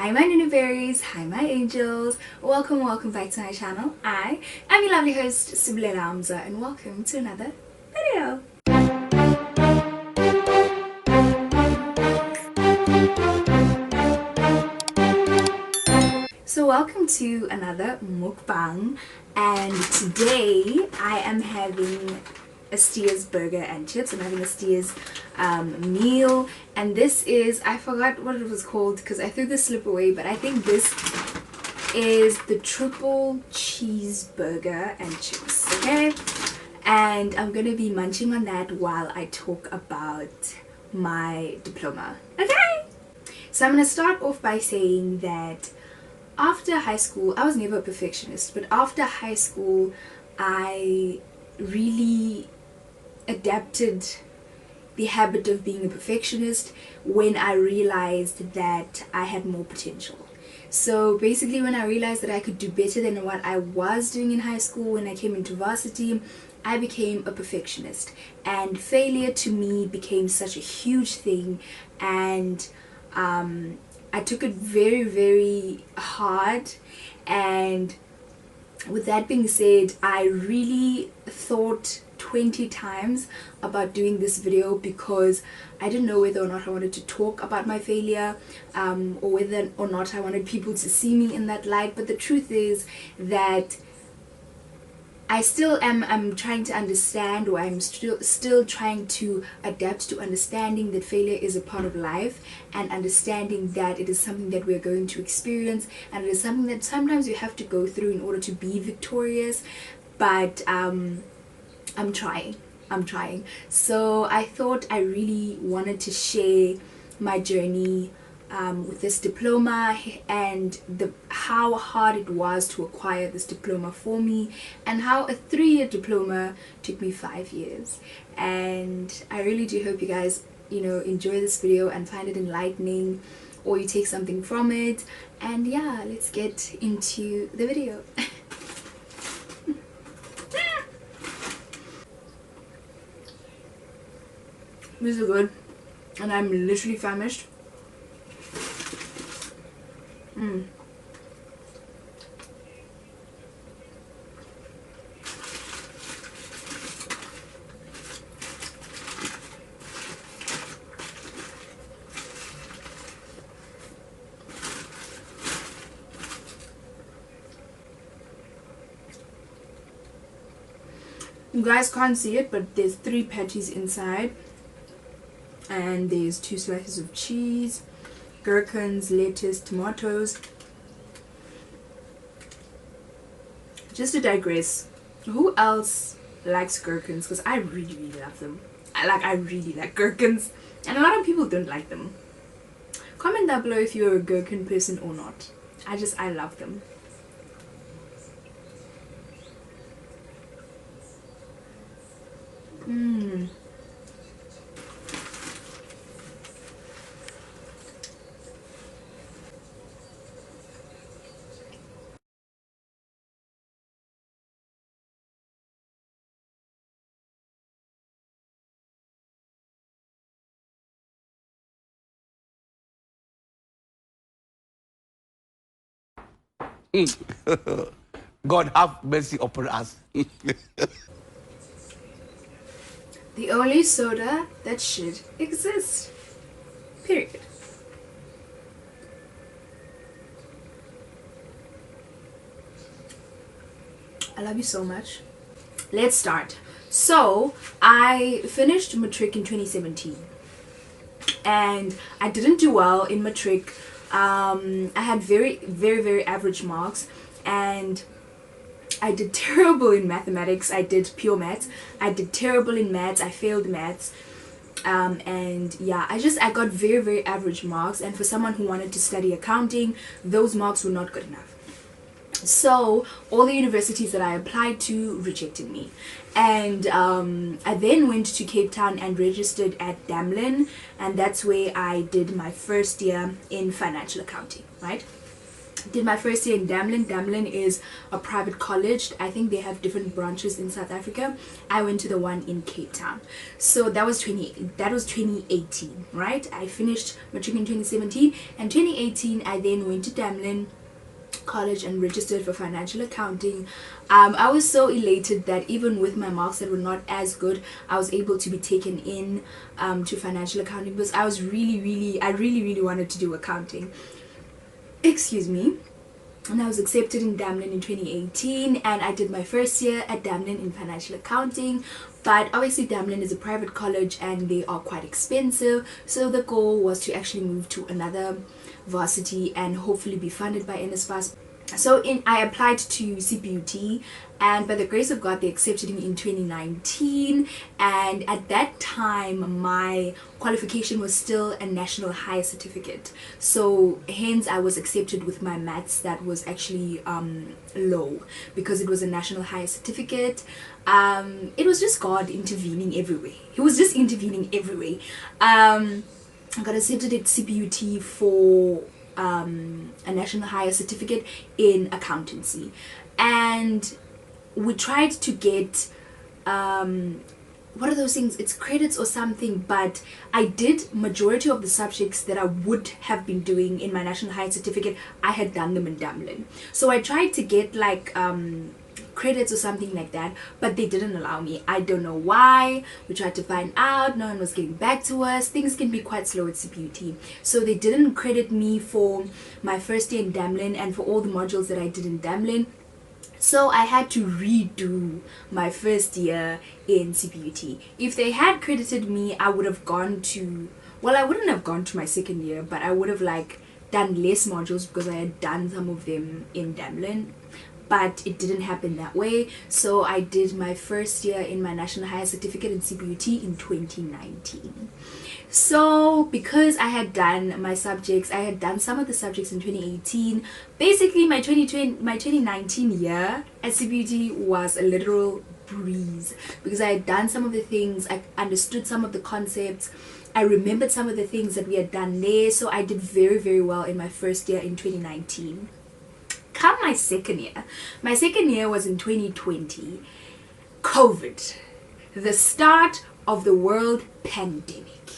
Hi my Nuniberries, hi my angels, welcome back to my channel. I am your lovely host Sibulela Hamza and welcome to another video. So welcome to another mukbang, and today I am having a Steers burger and chips. I'm having a Steers meal, and this is, I forgot what it was called because I threw the slip away, but I think this is the triple cheeseburger and chips, okay? And I'm gonna be munching on that while I talk about my diploma, okay? So I'm gonna start off by saying that after high school, I was never a perfectionist, but after high school I really adapted the habit of being a perfectionist when I realized that I had more potential. So basically, when I realized that I could do better than what I was doing in high school, when I came into varsity, I became a perfectionist, and failure to me became such a huge thing, and I took it very, very hard. And with that being said, I really thought 20 times about doing this video because I didn't know whether or not I wanted to talk about my failure, or whether or not I wanted people to see me in that light. But the truth is that I still am I'm trying to understand, or I'm still trying to adapt to understanding that failure is a part of life, and understanding that it is something that we're going to experience, and it is something that sometimes you have to go through in order to be victorious. But I'm trying. So I thought I really wanted to share my journey with this diploma, and how hard it was to acquire this diploma for me, and how a 3-year diploma took me 5 years. And I really do hope you guys enjoy this video and find it enlightening, or you take something from it. And yeah, let's get into the video. This is good, and I'm literally famished. You guys can't see it, but there's 3 patties inside, and there's 2 slices of cheese, gherkins, lettuce, tomatoes. Just to digress, who else likes gherkins? Because I really, really love them. I really like gherkins, and a lot of people don't like them. Comment down below if you're a gherkin person or not. I love them. God have mercy upon us. The only soda that should exist. Period. I love you so much. Let's start. So I finished matric in 2017, and I didn't do well in matric. I had very, very, very average marks, and I did terrible in mathematics. I did pure maths. I did terrible in maths. I failed maths. And yeah, I got very, very average marks, and for someone who wanted to study accounting, those marks were not good enough. So all the universities that I applied to rejected me, and I then went to Cape Town and registered at Damlin, and that's where I did my first year in financial accounting, right? Did my first year in Damlin. Damlin is a private college. I think they have different branches in South Africa. I went to the one in Cape Town. So that was 2018, right? I finished matric in 2017, and 2018 I then went to Damlin College and registered for financial accounting. I was so elated that even with my marks that were not as good, I was able to be taken in to financial accounting, because I really wanted to do accounting. Excuse me. And I was accepted in Damlin in 2018, and I did my first year at Damlin in financial accounting. But obviously Damlin is a private college and they are quite expensive, so the goal was to actually move to another varsity and hopefully be funded by NSFAS. So I applied to CPUT, and by the grace of God they accepted me in 2019, and at that time my qualification was still a national higher certificate, so hence I was accepted with my maths that was actually low, because it was a national higher certificate. It was just God intervening everywhere. He was just intervening everywhere. I got accepted at CPUT for a national higher certificate in accountancy, and we tried to get what are those things, it's credits or something, but I did majority of the subjects that I would have been doing in my national higher certificate. I had done them in Damlin, so I tried to get like credits or something like that, but they didn't allow me. I don't know why. We tried to find out, no one was getting back to us. Things can be quite slow at CPUT, so they didn't credit me for my first year in Damlin and for all the modules that I did in Damlin. So I had to redo my first year in CPUT. If they had credited me, I would have gone to, well, I wouldn't have gone to my second year, but I would have like done less modules because I had done some of them in Damlin. But it didn't happen that way, so I did my first year in my national higher certificate in CPUT in 2019. So because I had done my subjects, I had done some of the subjects in 2018. Basically my 2019 year at CPUT was a literal breeze, because I had done some of the things, I understood some of the concepts, I remembered some of the things that we had done there. So I did very well in my first year in 2019. Come my second year was in 2020. COVID, the start of the world pandemic.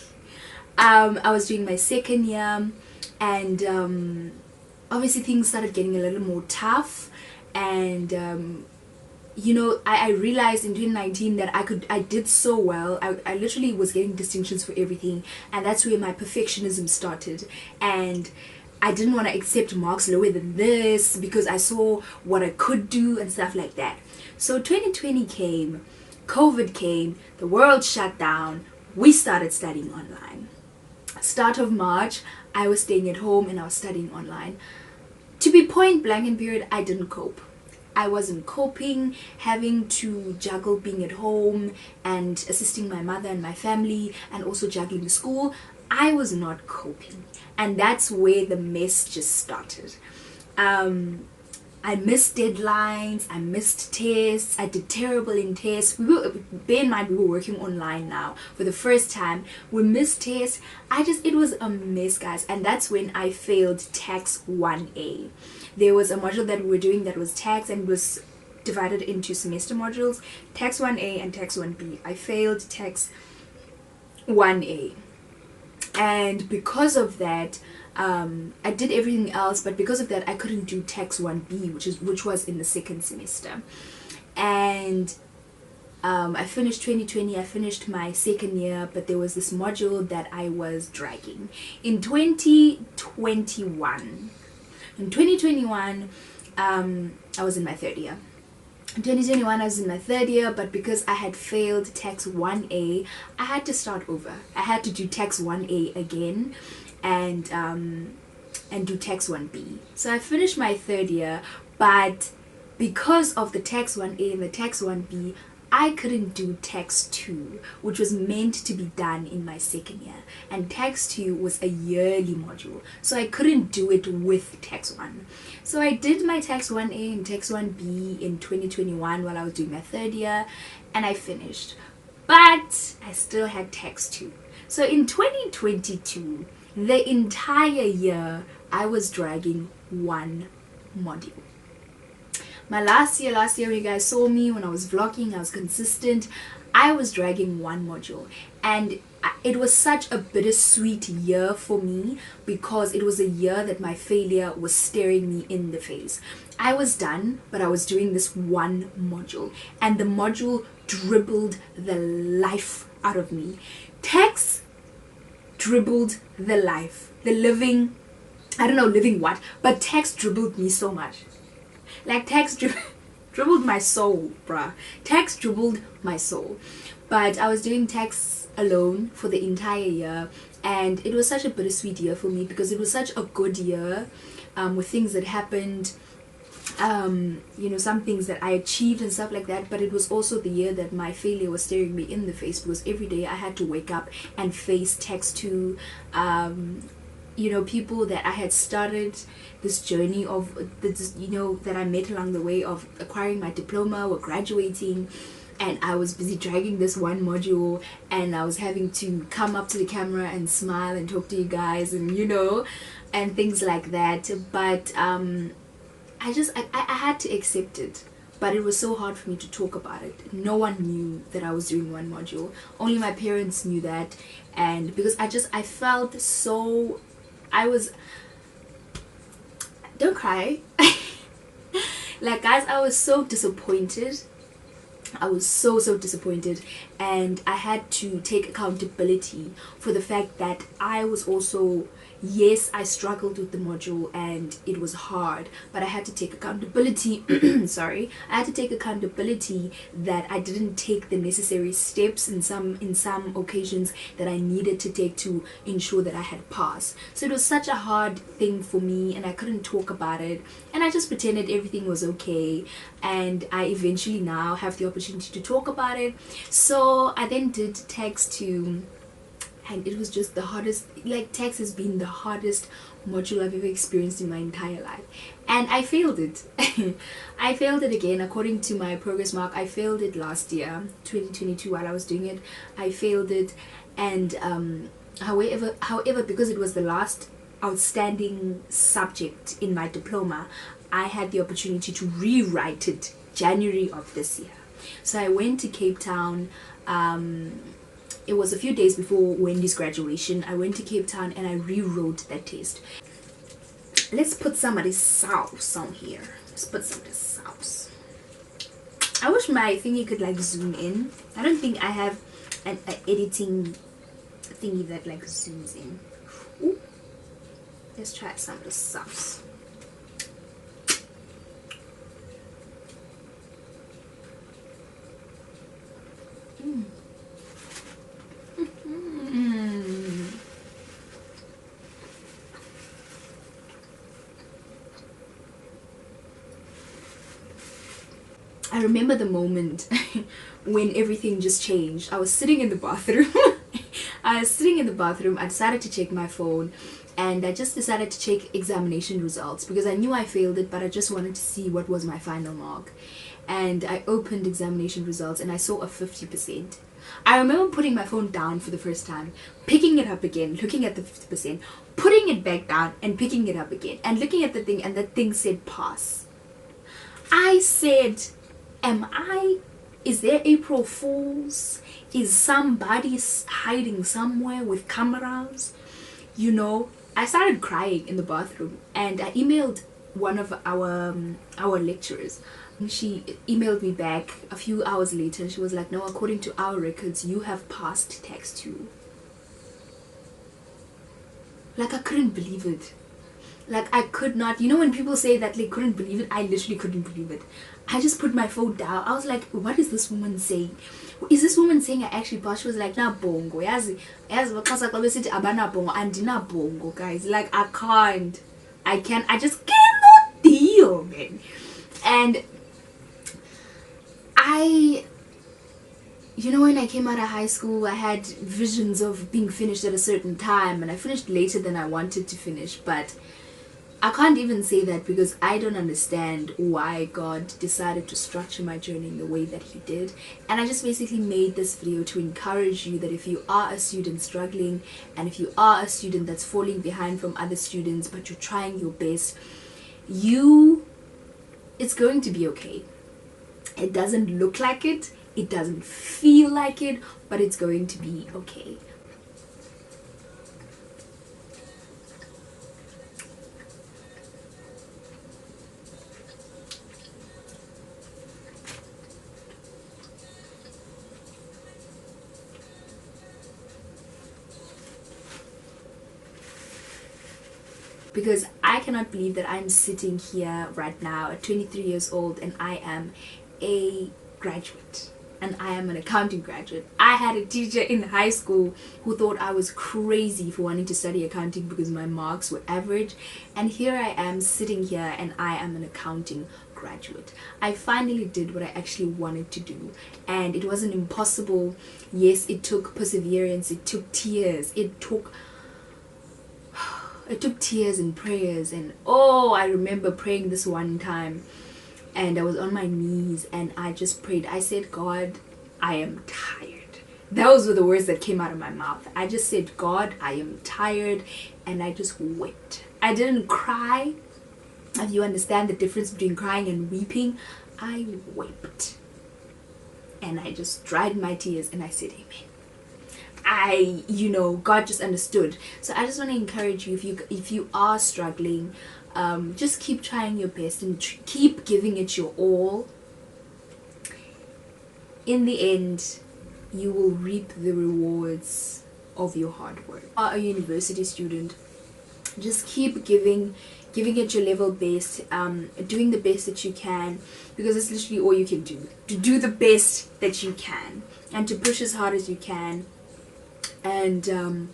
I was doing my second year, and obviously things started getting a little more tough, and you know, I realized in 2019 that I did so well. I literally was getting distinctions for everything, and that's where my perfectionism started, and I didn't want to accept marks lower than this because I saw what I could do and stuff like that. So 2020 came, COVID came, the world shut down, we started studying online. Start of March, I was staying at home and I was studying online. To be point blank and period, I didn't cope. I wasn't coping, having to juggle being at home and assisting my mother and my family and also juggling school. I was not coping, and that's where the mess just started. I missed deadlines, I missed tests, I did terrible in tests. Bear in mind, we were working online now for the first time. We missed tests. It was a mess, guys, and that's when I failed Tax 1A. There was a module that we were doing that was tax, and it was divided into semester modules, Tax 1A and Tax 1B. I failed Tax 1A. And because of that, I did everything else, but because of that I couldn't do Tax 1B, which was in the second semester. And I finished 2020, I finished my second year, but there was this module that I was dragging. In 2021, I was in my third year. In 2021 I was in my third year, but because I had failed Tax 1A, I had to start over. I had to do Tax 1A again and do Tax 1B. So I finished my third year, but because of the Tax 1A and the Tax 1B, I couldn't do Tax 2, which was meant to be done in my second year, and Tax 2 was a yearly module, so I couldn't do it with Tax 1. So I did my Tax 1A and Tax 1B in 2021 while I was doing my third year, and I finished, but I still had Tax 2. So in 2022, the entire year I was dragging one module. My last year when you guys saw me when I was vlogging, I was consistent. I was dragging one module, and it was such a bittersweet year for me because it was a year that my failure was staring me in the face. I was done, but I was doing this one module, and the module dribbled the life out of me. Text dribbled the life, the living, I don't know living what, but text dribbled me so much. Like text dribbled my soul, bruh. Text dribbled my soul. But I was doing text alone for the entire year, and it was such a bittersweet year for me because it was such a good year with things that happened, you know, some things that I achieved and stuff like that. But it was also the year that my failure was staring me in the face because every day I had to wake up and face text to you know, people that I had started this journey of, this, you know, that I met along the way of acquiring my diploma or graduating, and I was busy dragging this one module, and I was having to come up to the camera and smile and talk to you guys, and you know, and things like that. But I had to accept it. But it was so hard for me to talk about it. No one knew that I was doing one module. Only my parents knew that. And because I felt so, don't cry. Like guys, I was so disappointed. I was so disappointed, and I had to take accountability for the fact that I was also, yes, I struggled with the module and it was hard, but I had to take accountability sorry, I had to take accountability that I didn't take the necessary steps in some occasions that I needed to take to ensure that I had passed. So it was such a hard thing for me, and I couldn't talk about it, and I just pretended everything was okay, and I eventually now have the opportunity to talk about it. So I then did text to, and it was just the hardest. Like text has been the hardest module I've ever experienced in my entire life, and I failed it. I failed it again according to my progress mark. I failed it last year, 2022, while I was doing it. I failed it, and however, because it was the last outstanding subject in my diploma, I had the opportunity to rewrite it January of this year. So I went to Cape Town. It was a few days before Wendy's graduation. I went to Cape Town and I rewrote that test. Let's put some of this sauce on here. Let's put some of this sauce. I wish my thingy could like zoom in. I don't think I have an editing thingy that like zooms in. Ooh. Let's try some of the sauce. I remember the moment when everything just changed. I was sitting in the bathroom. I decided to check my phone, and I just decided to check examination results because I knew I failed it, but I just wanted to see what was my final mark. And I opened examination results and I saw a 50%. I remember putting my phone down for the first time, picking it up again, looking at the 50%, putting it back down and picking it up again, and looking at the thing, and the thing said pass. I said, is there April Fools? Is somebody hiding somewhere with cameras? You know, I started crying in the bathroom, and I emailed one of our lecturers. She emailed me back a few hours later, and she was like, no, according to our records, you have passed text 2. Like, I couldn't believe it. Like, I could not. You know when people say that they couldn't believe it? I literally couldn't believe it. I just put my phone down. I was like, what is this woman saying? Is this woman saying I actually passed? She was like, na bongo. Yazi because I said abana bongo and na bongo, guys. Like, I just cannot deal, man. And you know, when I came out of high school, I had visions of being finished at a certain time, and I finished later than I wanted to finish. But I can't even say that because I don't understand why God decided to structure my journey in the way that He did. And I just basically made this video to encourage you that if you are a student struggling, and if you are a student that's falling behind from other students, but you're trying your best, you it's going to be okay. It doesn't look like it, it doesn't feel like it, but it's going to be okay. Because I cannot believe that I'm sitting here right now at 23 years old and I am a graduate, and I am an accounting graduate. I had a teacher in high school who thought I was crazy for wanting to study accounting because my marks were average, and here I am sitting here and I am an accounting graduate. I finally did what I actually wanted to do, and it wasn't impossible. Yes, it took perseverance, it took tears, it took tears and prayers. And oh, I remember praying this one time, and I was on my knees and I just prayed. I said, God, I am tired. Those were the words that came out of my mouth. I just said, God, I am tired, and I just wept. I didn't cry. If you understand the difference between crying and weeping, I wept. And I just dried my tears and I said, amen. God just understood. So I just want to encourage you, if you are struggling, just keep trying your best and keep giving it your all. In the end, you will reap the rewards of your hard work. Are a university student, just keep giving it your level best, doing the best that you can, because it's literally all you can do, to do the best that you can and to push as hard as you can. And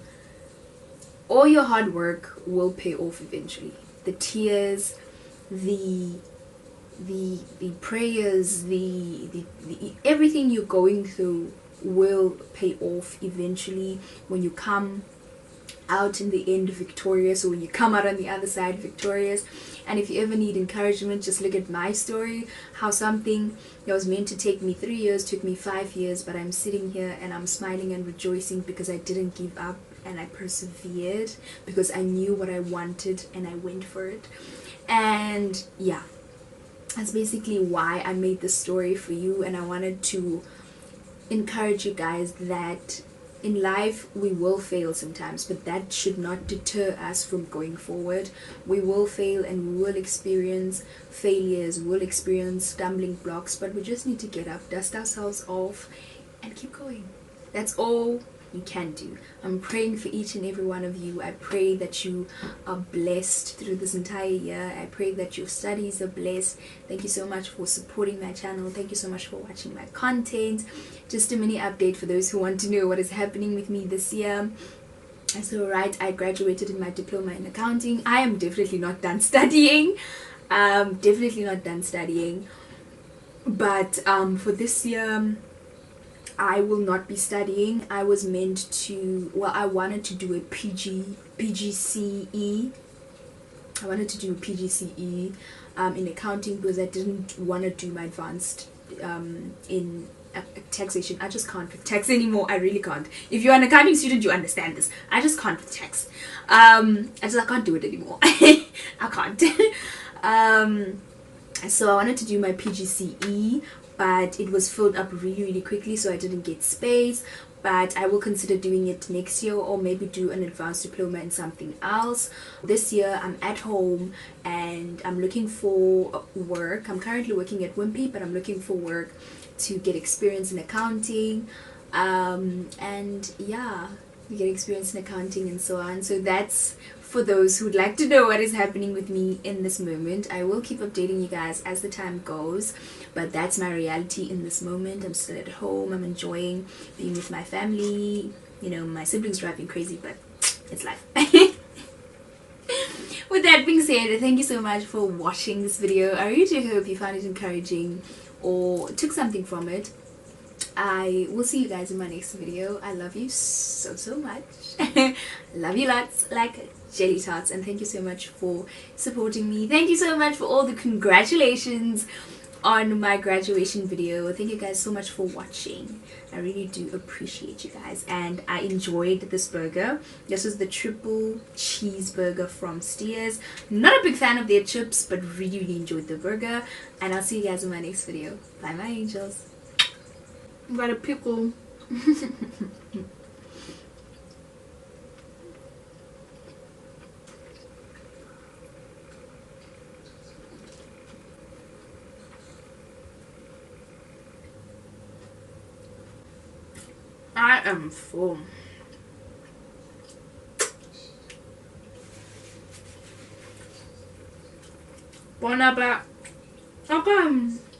all your hard work will pay off eventually. The tears, the prayers, the everything you're going through will pay off eventually when you come out in the end victorious, or when you come out on the other side victorious. And if you ever need encouragement, just look at my story, how something that was meant to take me 3 years took me 5 years, but I'm sitting here and I'm smiling and rejoicing because I didn't give up and I persevered, because I knew what I wanted and I went for it. And yeah, that's basically why I made this story for you. And I wanted to encourage you guys that in life we will fail sometimes, but that should not deter us from going forward. We will fail and we will experience failures, we'll experience stumbling blocks, but we just need to get up, dust ourselves off, and keep going. That's all you can do. I'm praying for each and every one of you. I pray that you are blessed through this entire year. I pray that your studies are blessed. Thank you so much for supporting my channel. Thank you so much for watching my content. Just a mini update for those who want to know what is happening with me this year. So right, I graduated in my diploma in accounting. I am definitely not done studying. Definitely not done studying. But for this year, I will not be studying. I was meant to, I wanted to do a PGCE. I wanted to do a PGCE in accounting, because I didn't want to do my advanced in taxation. I just can't with tax anymore. I really can't. If you're an accounting student, you understand this. I just can't with tax. I can't do it anymore. I can't. So I wanted to do my PGCE, but it was filled up really quickly, so I didn't get space. But I will consider doing it next year, or maybe do an advanced diploma in something else. This year I'm at home and I'm looking for work. I'm currently working at Wimpy, but I'm looking for work to get experience in accounting, and yeah, get experience in accounting and so on. So that's for those who'd like to know what is happening with me in this moment. I will keep updating you guys as the time goes, but that's my reality in this moment. I'm still at home. I'm enjoying being with my family. You know, my siblings drive me crazy, but it's life. With that being said, thank you so much for watching this video. I really do hope you found it encouraging or took something from it. I will see you guys in my next video. I love you so much. Love you lots, like jelly tarts, and thank you so much for supporting me. Thank you so much for all the congratulations. on my graduation video. Thank you guys so much for watching. I really do appreciate you guys, and I enjoyed this burger. This was the triple cheeseburger from Steers. Not a big fan of their chips, but really enjoyed the burger, and I'll see you guys in my next video. Bye my angels. Got a pickle. I am full. Bon appetit. Okay.